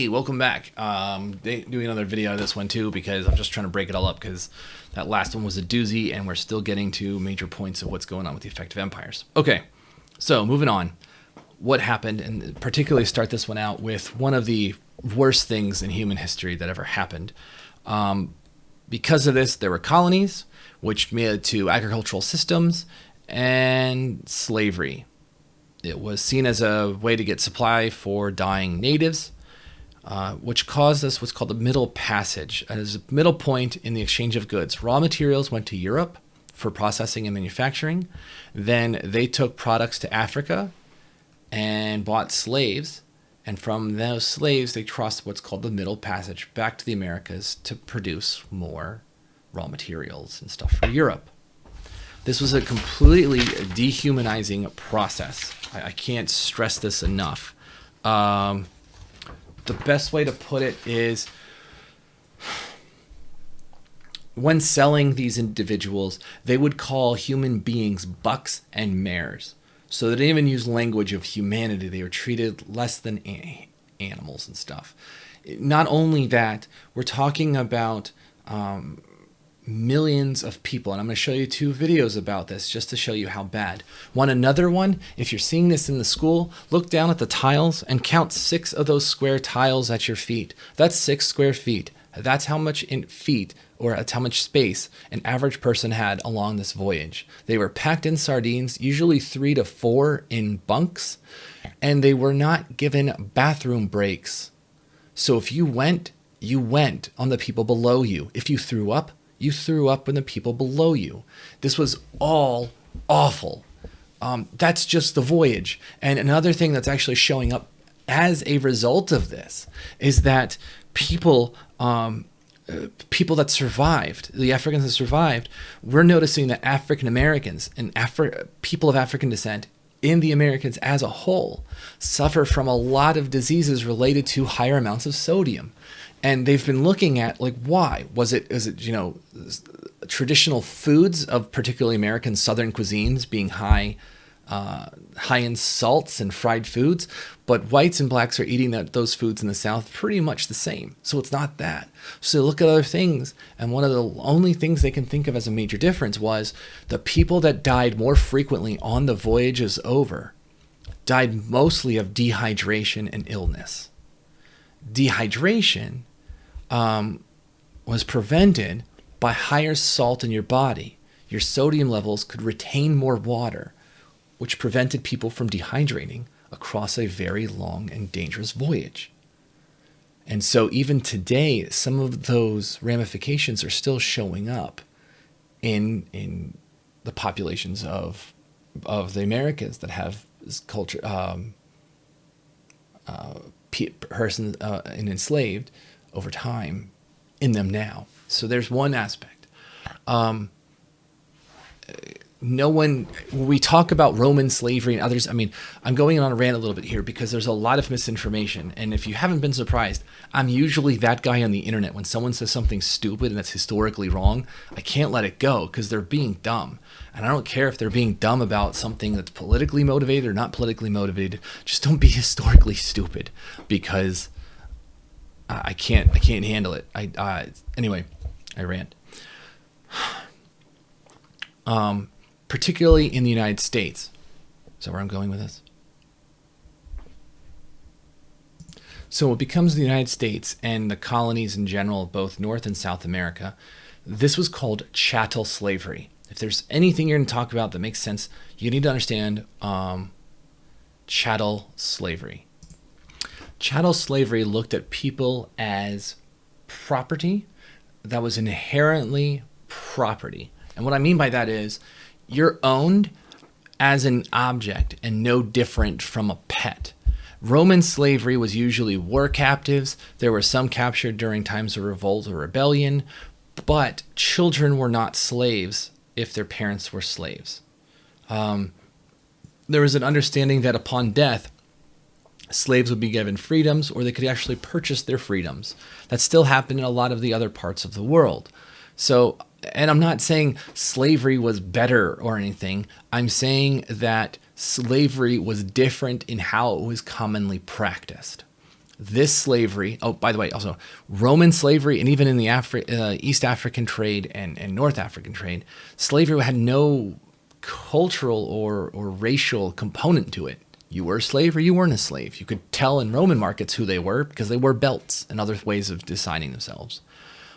Hey, welcome back. Doing another video of this one too because I'm just trying to break it all up because that last one was a doozy and we're still getting to major points of what's going on with the effective empires. Okay, so moving on. What happened, and particularly start this one out with one of the worst things in human history that ever happened. Because of this, there were colonies, which led to agricultural systems and slavery. It was seen as a way to get supply for dying natives, which caused us what's called the Middle Passage. As a middle point in the exchange of goods. Raw materials went to Europe for processing and manufacturing. Then they took products to Africa and bought slaves. And from those slaves, they crossed what's called the Middle Passage back to the Americas to produce more raw materials and stuff for Europe. This was a completely dehumanizing process. I can't stress this enough. The best way to put it is when selling these individuals, they would call human beings bucks and mares. So they didn't even use language of humanity. They were treated less than animals and stuff. Not only that, we're talking about millions of people. And I'm going to show you 2 videos about this just to show you how bad. Another one, if you're seeing this in the school, look down at the tiles and count 6 of those square tiles at your feet. That's 6 square feet. That's how much in feet, or that's how much space an average person had along this voyage. They were packed in sardines, usually 3 to 4 in bunks, and they were not given bathroom breaks. So if you went on the people below you. If you threw up on the people below you. This was all awful. That's just the voyage. And another thing that's actually showing up as a result of this is that people that survived, the Africans that survived, we're noticing that African Americans and people of African descent in the Americans as a whole suffer from a lot of diseases related to higher amounts of sodium. And they've been looking at, like, why? Is it traditional foods of particularly American Southern cuisines being high in salts and fried foods, but whites and blacks are eating those foods in the South pretty much the same. So it's not that. So look at other things, and one of the only things they can think of as a major difference was the people that died more frequently on the voyages over died mostly of dehydration and illness. Dehydration was prevented by higher salt in your body. Your sodium levels could retain more water, which prevented people from dehydrating across a very long and dangerous voyage. And so even today, some of those ramifications are still showing up in the populations of the Americas that have this culture, persons and enslaved over time in them now. So there's one aspect. When we talk about Roman slavery and others, I mean, I'm going on a rant a little bit here because there's a lot of misinformation. And if you haven't been surprised, I'm usually that guy on the internet. When someone says something stupid and that's historically wrong, I can't let it go because they're being dumb. And I don't care if they're being dumb about something that's politically motivated or not politically motivated. Just don't be historically stupid because I can't handle it. Anyway, I rant. Particularly in the United States. Is that where I'm going with this? So it becomes the United States and the colonies in general, both North and South America. This was called chattel slavery. If there's anything you're going to talk about that makes sense, you need to understand chattel slavery. Chattel slavery looked at people as property that was inherently property. And what I mean by that is you're owned as an object and no different from a pet. Roman slavery was usually war captives. There were some captured during times of revolt or rebellion, but children were not slaves if their parents were slaves. There was an understanding that upon death, slaves would be given freedoms, or they could actually purchase their freedoms. That still happened in a lot of the other parts of the world. So, and I'm not saying slavery was better or anything. I'm saying that slavery was different in how it was commonly practiced. This slavery, oh, by the way, also Roman slavery, and even in the East African trade and North African trade, slavery had no cultural or racial component to it. You were a slave or you weren't a slave. You could tell in Roman markets who they were because they wore belts and other ways of designing themselves.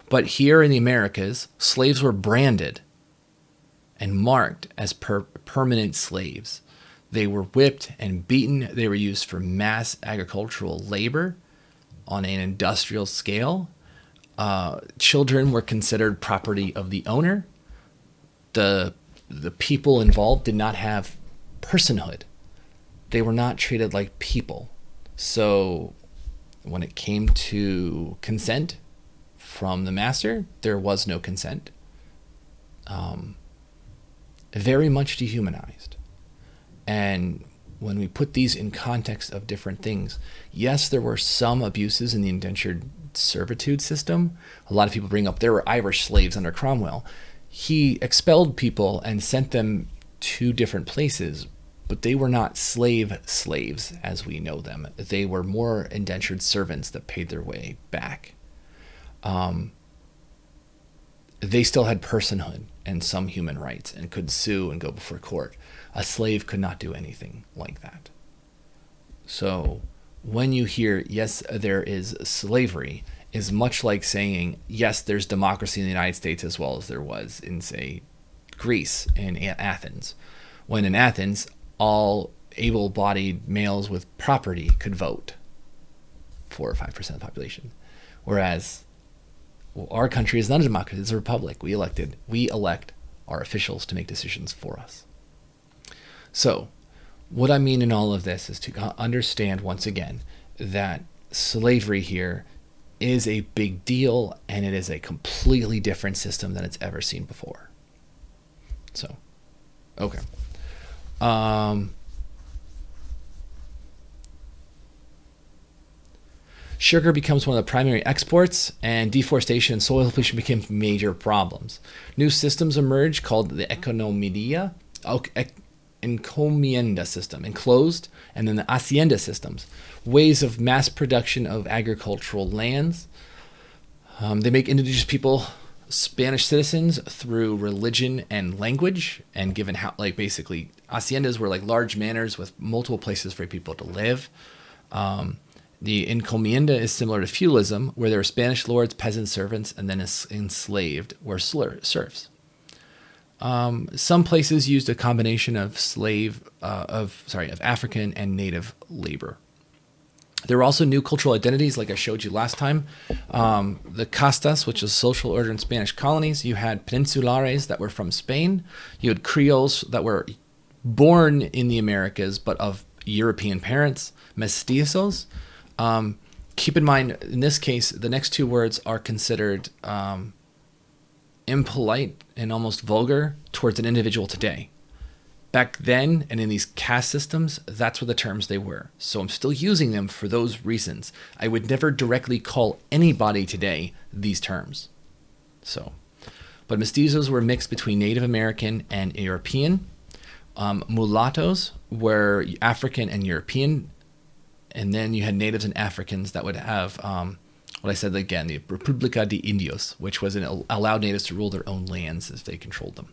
But here in the Americas, slaves were branded and marked as permanent slaves. They were whipped and beaten. They were used for mass agricultural labor on an industrial scale. Children were considered property of the owner. The people involved did not have personhood. They were not treated like people. So when it came to consent from the master, there was no consent. Very much dehumanized. And when we put these in context of different things, yes, there were some abuses in the indentured servitude system. A lot of people bring up there were Irish slaves under Cromwell. He expelled people and sent them to different places, but they were not slaves as we know them. They were more indentured servants that paid their way back. They still had personhood and some human rights and could sue and go before court. A slave could not do anything like that. So when you hear, yes, there is slavery, is much like saying, yes, there's democracy in the United States as well as there was in, say, Greece and Athens. When in Athens, all able-bodied males with property could vote, 4 or 5% of the population. Whereas our country is not a democracy, it's a republic. We elect our officials to make decisions for us. So what I mean in all of this is to understand once again that slavery here is a big deal and it is a completely different system than it's ever seen before. So, okay. Sugar becomes one of the primary exports, and deforestation and soil depletion became major problems. New systems emerged called the encomienda system, enclosed, and then the hacienda systems, ways of mass production of agricultural lands. They make indigenous people Spanish citizens through religion and language, and given how, like, basically haciendas were like large manors with multiple places for people to live. The encomienda is similar to feudalism, where there were Spanish lords, peasants, servants, and then enslaved were serfs. Some places used a combination of African and native labor. There were also new cultural identities, like I showed you last time. The castas, which is social order in Spanish colonies. You had peninsulares that were from Spain. You had Creoles that were born in the Americas, but of European parents. Mestizos. Keep in mind, in this case, the next two words are considered impolite and almost vulgar towards an individual today. Back then, and in these caste systems, that's what the terms they were. So I'm still using them for those reasons. I would never directly call anybody today these terms. So, but mestizos were mixed between Native American and European. Mulattoes were African and European. And then you had natives and Africans that would have, what I said again, the República de Indios, which was allowed natives to rule their own lands as they controlled them.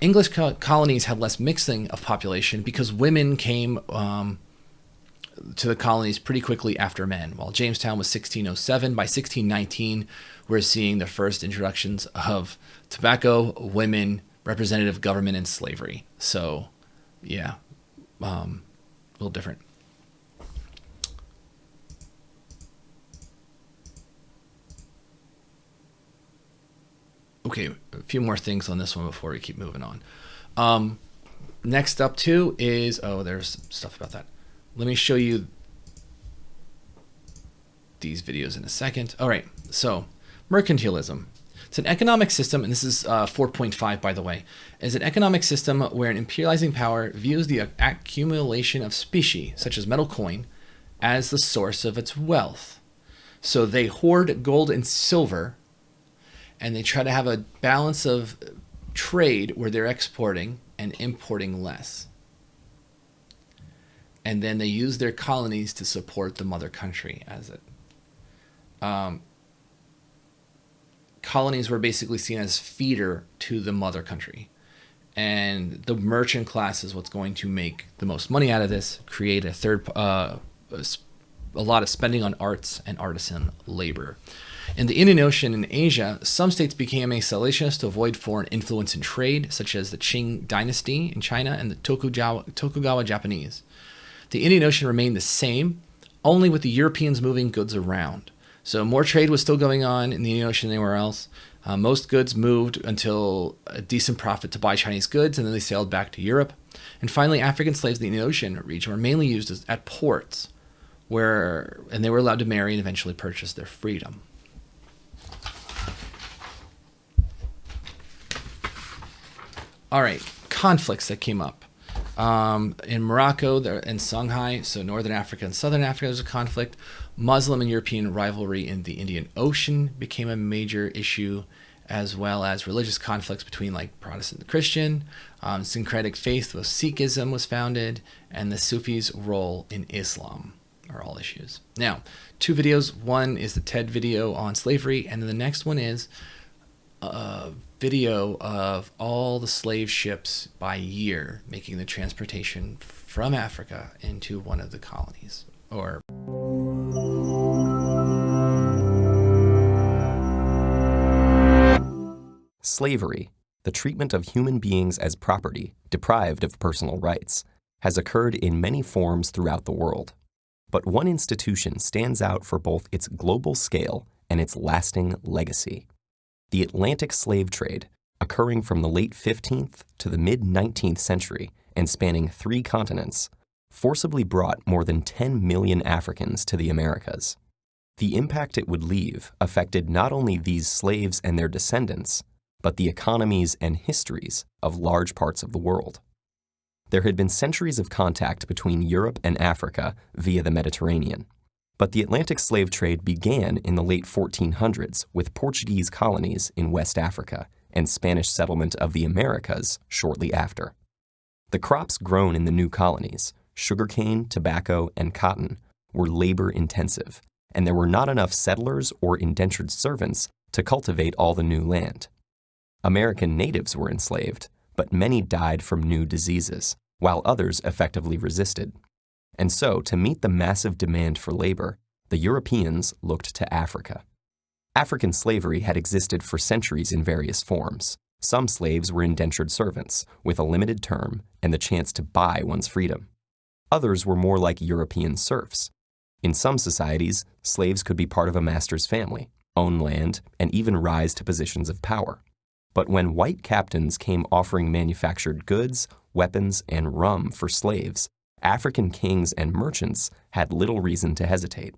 English colonies had less mixing of population because women came to the colonies pretty quickly after men. While Jamestown was 1607, by 1619, we're seeing the first introductions of tobacco, women, representative government, and slavery. So, yeah, a little different. Okay, a few more things on this one before we keep moving on. Next up too is, there's stuff about that. Let me show you these videos in a second. All right, so mercantilism. It's an economic system, and this is 4.5, by the way, is an economic system where an imperializing power views the accumulation of specie, such as metal coin, as the source of its wealth. So they hoard gold and silver, and they try to have a balance of trade where they're exporting and importing less. and then they used their colonies to support the mother country as it. Colonies were basically seen as feeder to the mother country. And the merchant class is what's going to make the most money out of this, create a lot of spending on arts and artisan labor. In the Indian Ocean and Asia, some states became isolationist to avoid foreign influence in trade, such as the Qing dynasty in China and the Tokugawa Japanese. The Indian Ocean remained the same, only with the Europeans moving goods around. So more trade was still going on in the Indian Ocean than anywhere else. Most goods moved until a decent profit to buy Chinese goods, and then they sailed back to Europe. And finally, African slaves in the Indian Ocean region were mainly used at ports, and they were allowed to marry and eventually purchase their freedom. All right, conflicts that came up. In Morocco and Songhai, so Northern Africa and Southern Africa, there's a conflict. Muslim and European rivalry in the Indian Ocean became a major issue, as well as religious conflicts between like Protestant and Christian. Syncretic faith with Sikhism was founded, and the Sufis' role in Islam are all issues. Now, 2 videos. One is the TED video on slavery, and then the next one is a video of all the slave ships by year making the transportation from Africa into one of the colonies. Slavery, the treatment of human beings as property, deprived of personal rights, has occurred in many forms throughout the world. But one institution stands out for both its global scale and its lasting legacy. The Atlantic slave trade, occurring from the late 15th to the mid-19th century and spanning 3 continents, forcibly brought more than 10 million Africans to the Americas. The impact it would leave affected not only these slaves and their descendants, but the economies and histories of large parts of the world. There had been centuries of contact between Europe and Africa via the Mediterranean. But the Atlantic slave trade began in the late 1400s with Portuguese colonies in West Africa and Spanish settlement of the Americas shortly after. The crops grown in the new colonies, sugarcane, tobacco, and cotton, were labor-intensive, and there were not enough settlers or indentured servants to cultivate all the new land. American natives were enslaved, but many died from new diseases, while others effectively resisted. And so, to meet the massive demand for labor, the Europeans looked to Africa. African slavery had existed for centuries in various forms. Some slaves were indentured servants, with a limited term and the chance to buy one's freedom. Others were more like European serfs. In some societies, slaves could be part of a master's family, own land, and even rise to positions of power. But when white captains came offering manufactured goods, weapons, and rum for slaves, African kings and merchants had little reason to hesitate.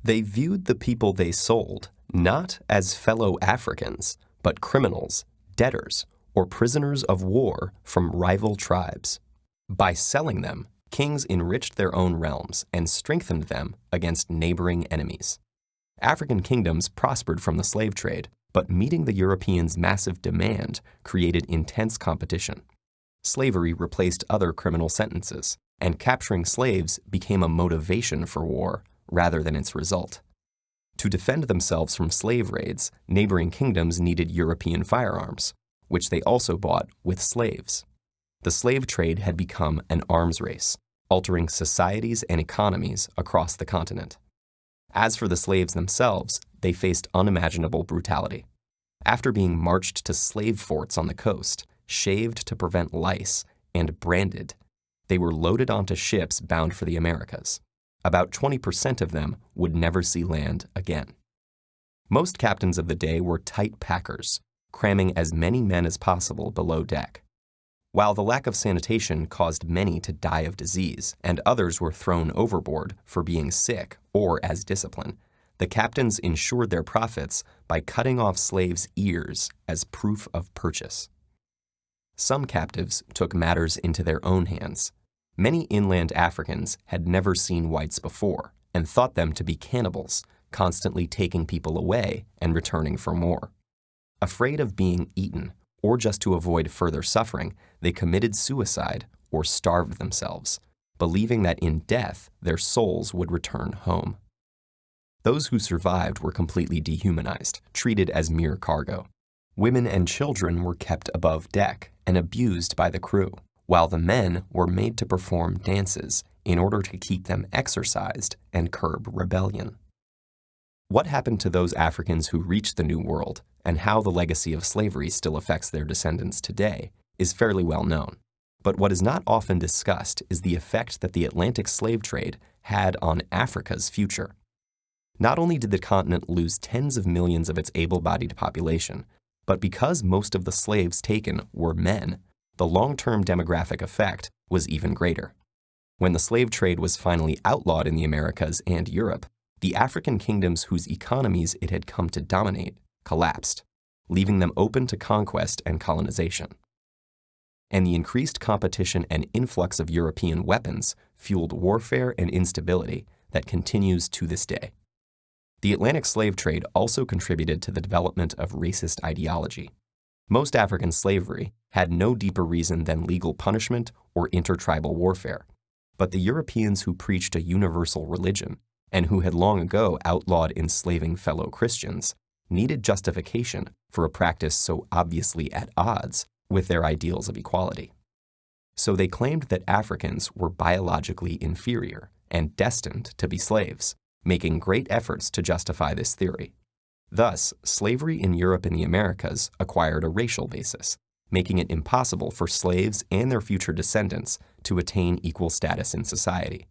They viewed the people they sold not as fellow Africans, but criminals, debtors, or prisoners of war from rival tribes. By selling them, kings enriched their own realms and strengthened them against neighboring enemies. African kingdoms prospered from the slave trade, but meeting the Europeans' massive demand created intense competition. Slavery replaced other criminal sentences, and capturing slaves became a motivation for war rather than its result. To defend themselves from slave raids, neighboring kingdoms needed European firearms, which they also bought with slaves. The slave trade had become an arms race, altering societies and economies across the continent. As for the slaves themselves, they faced unimaginable brutality. After being marched to slave forts on the coast, shaved to prevent lice, and branded, they were loaded onto ships bound for the Americas. About 20% of them would never see land again. Most captains of the day were tight packers, cramming as many men as possible below deck. While the lack of sanitation caused many to die of disease, and others were thrown overboard for being sick or as discipline, the captains ensured their profits by cutting off slaves' ears as proof of purchase. Some captives took matters into their own hands. Many inland Africans had never seen whites before and thought them to be cannibals, constantly taking people away and returning for more. Afraid of being eaten, or just to avoid further suffering, they committed suicide or starved themselves, believing that in death their souls would return home. Those who survived were completely dehumanized, treated as mere cargo. Women and children were kept above deck and abused by the crew, while the men were made to perform dances in order to keep them exercised and curb rebellion. What happened to those Africans who reached the New World, and how the legacy of slavery still affects their descendants today, is fairly well known. But what is not often discussed is the effect that the Atlantic slave trade had on Africa's future. Not only did the continent lose tens of millions of its able-bodied population, but because most of the slaves taken were men, the long-term demographic effect was even greater. When the slave trade was finally outlawed in the Americas and Europe, the African kingdoms whose economies it had come to dominate collapsed, leaving them open to conquest and colonization. And the increased competition and influx of European weapons fueled warfare and instability that continues to this day. The Atlantic slave trade also contributed to the development of racist ideology. Most African slavery had no deeper reason than legal punishment or intertribal warfare, but the Europeans who preached a universal religion and who had long ago outlawed enslaving fellow Christians needed justification for a practice so obviously at odds with their ideals of equality. So they claimed that Africans were biologically inferior and destined to be slaves, making great efforts to justify this theory. Thus, slavery in Europe and the Americas acquired a racial basis, making it impossible for slaves and their future descendants to attain equal status in society.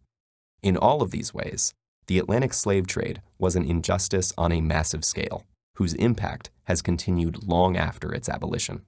In all of these ways, the Atlantic slave trade was an injustice on a massive scale, whose impact has continued long after its abolition.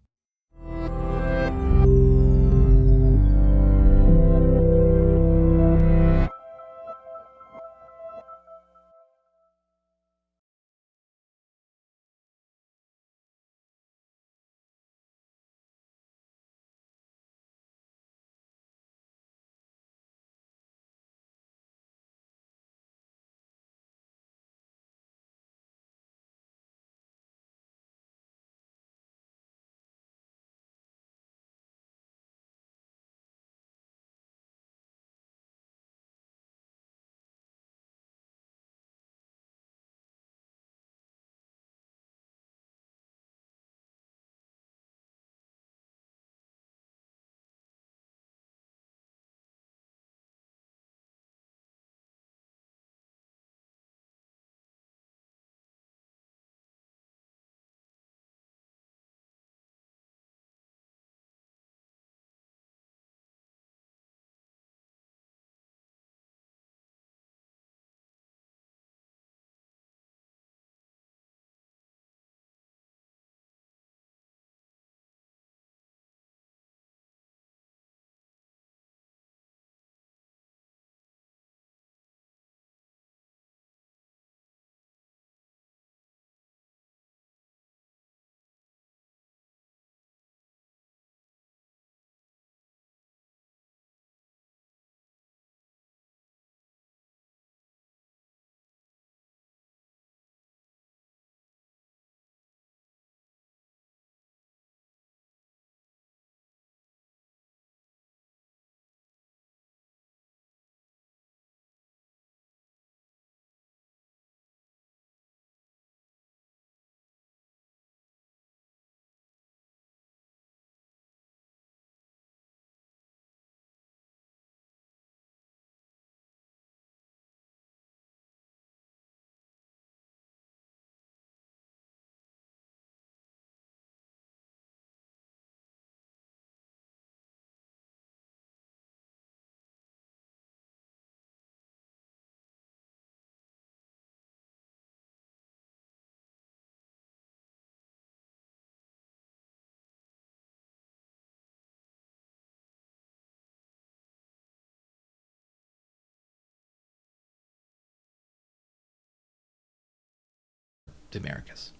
The Americas.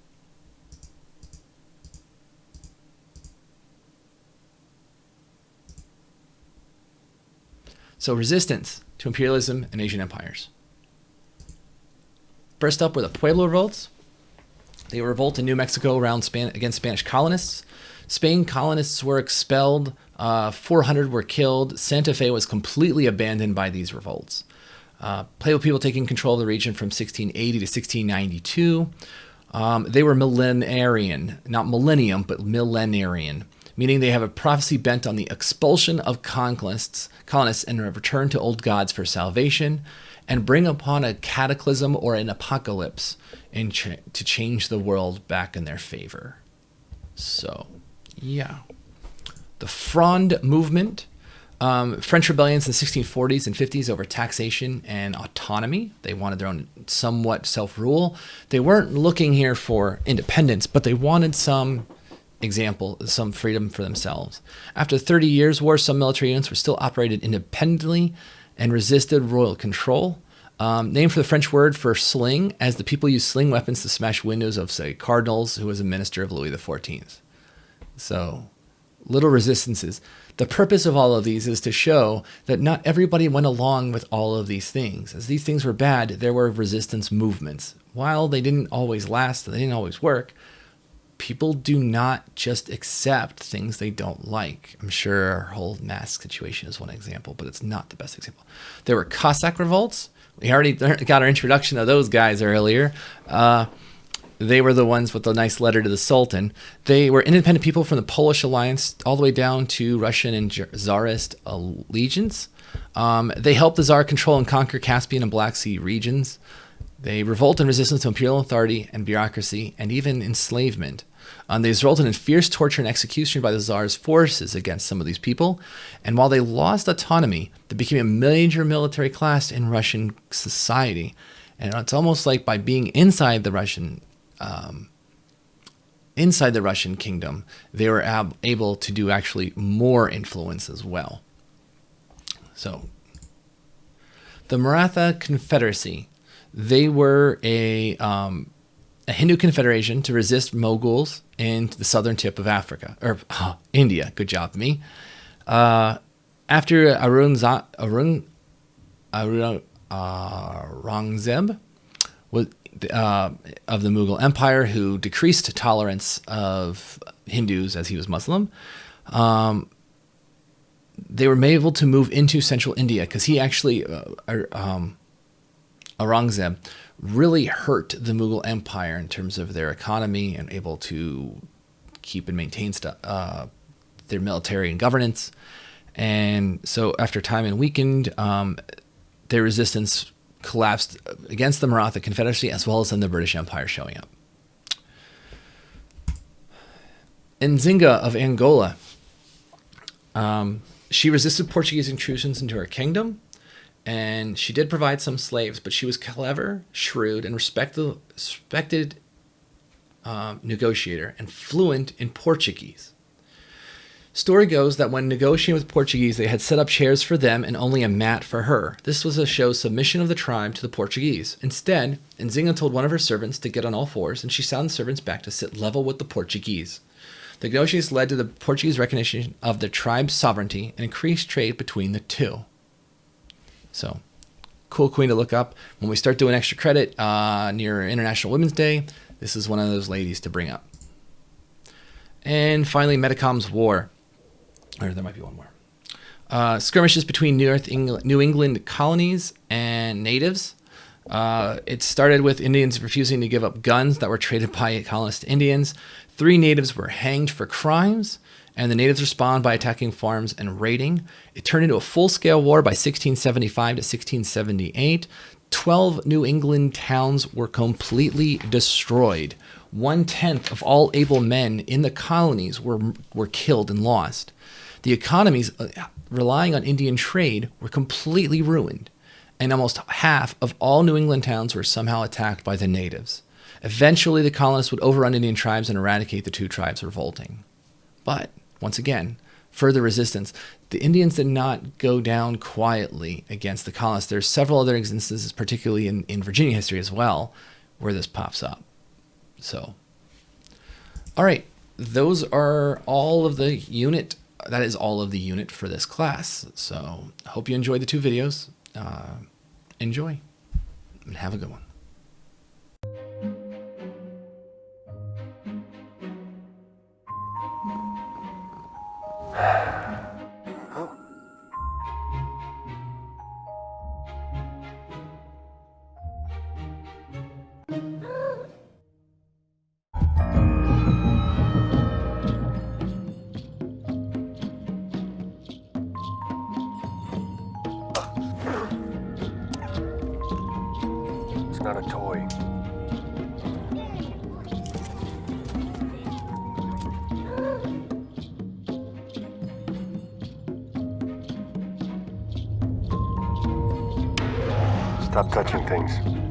So resistance to imperialism and Asian empires. First up were the Pueblo revolts. They were revolt in New Mexico against Spanish colonists Spain colonists were expelled. 400 were killed. Santa Fe was completely abandoned by these revolts. Pueblo people taking control of the region from 1680 to 1692. They were millenarian, not millennium, but millenarian, meaning they have a prophecy bent on the expulsion of colonists and a return to old gods for salvation, and bring upon a cataclysm or an apocalypse to change the world back in their favor. So, yeah. The Fronde movement, French rebellions in the 1640s and 50s over taxation and autonomy. They wanted their own somewhat self-rule. They weren't looking here for independence, but they wanted some freedom for themselves. After 30 years' war, some military units were still operated independently and resisted royal control. Named for the French word for sling, as the people used sling weapons to smash windows of, say, cardinals, who was a minister of Louis XIV. So, little resistances. The purpose of all of these is to show that not everybody went along with all of these things. As these things were bad, there were resistance movements. While they didn't always last, they didn't always work, people do not just accept things they don't like. I'm sure our whole mask situation is one example, but it's not the best example. There were Cossack revolts. We already got our introduction of those guys earlier. They were the ones with the nice letter to the Sultan. They were independent people from the Polish alliance all the way down to Russian and Tsarist allegiance. They helped the Tsar control and conquer Caspian and Black Sea regions. They revolted in resistance to imperial authority and bureaucracy and even enslavement. They resulted in fierce torture and execution by the Tsar's forces against some of these people. And while they lost autonomy, they became a major military class in Russian society. And it's almost like by being inside the Russian kingdom, they were able to do actually more influence as well. So, the Maratha Confederacy, they were a Hindu confederation to resist Moguls in the southern tip of Africa, or India. Good job, me. After Aurangzeb was of the Mughal Empire, who decreased tolerance of Hindus as he was Muslim, they were able to move into central India because he actually, Aurangzeb, really hurt the Mughal Empire in terms of their economy and able to keep and maintain their military and governance. And so after time and weakened, their resistance collapsed against the Maratha Confederacy as well as in the British Empire showing up. Nzinga of Angola, she resisted Portuguese intrusions into her kingdom, and she did provide some slaves, but she was clever, shrewd, and respected negotiator and fluent in Portuguese. Story goes that when negotiating with Portuguese, they had set up chairs for them and only a mat for her. This was to show submission of the tribe to the Portuguese. Instead, Nzinga told one of her servants to get on all fours, and she sounded the servants back to sit level with the Portuguese. The negotiations led to the Portuguese recognition of the tribe's sovereignty and increased trade between the two. So, cool queen to look up. When we start doing extra credit near International Women's Day, this is one of those ladies to bring up. And finally, Metacom's War. Or there might be one more. Skirmishes between New England colonies and natives. It started with Indians refusing to give up guns that were traded by colonist Indians. 3 natives were hanged for crimes, and the natives responded by attacking farms and raiding. It turned into a full-scale war by 1675 to 1678. 12 New England towns were completely destroyed. 1/10 of all able men in the colonies were killed and lost. The economies relying on Indian trade were completely ruined, and almost half of all New England towns were somehow attacked by the natives. Eventually, the colonists would overrun Indian tribes and eradicate the 2 tribes revolting. But, once again, further resistance. The Indians did not go down quietly against the colonists. There's several other instances, particularly in Virginia history as well, where this pops up. So, all right, those are all of the unit. That is all of the unit for this class. So, I hope you enjoyed the 2 videos. Enjoy, and have a good one. Stop touching things.